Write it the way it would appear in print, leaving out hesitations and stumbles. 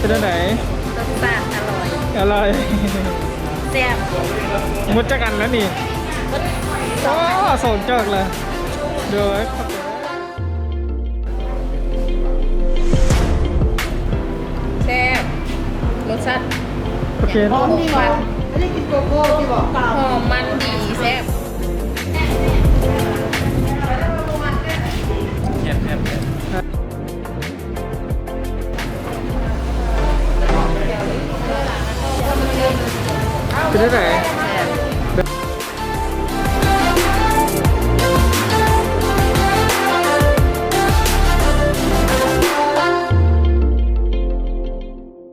เป็นอันไหนรสชาติอร่อย อร่อย แซ่บ มดจักอันแล้วนี่โอ้ส่งเจิกเลยเดี๋ยวแซ่บรสชาติ โอเค หอมมัน ไม่ได้กินโกโก้ที่บอก หอมมันดีแซ่บ แอบเป็นอันไหน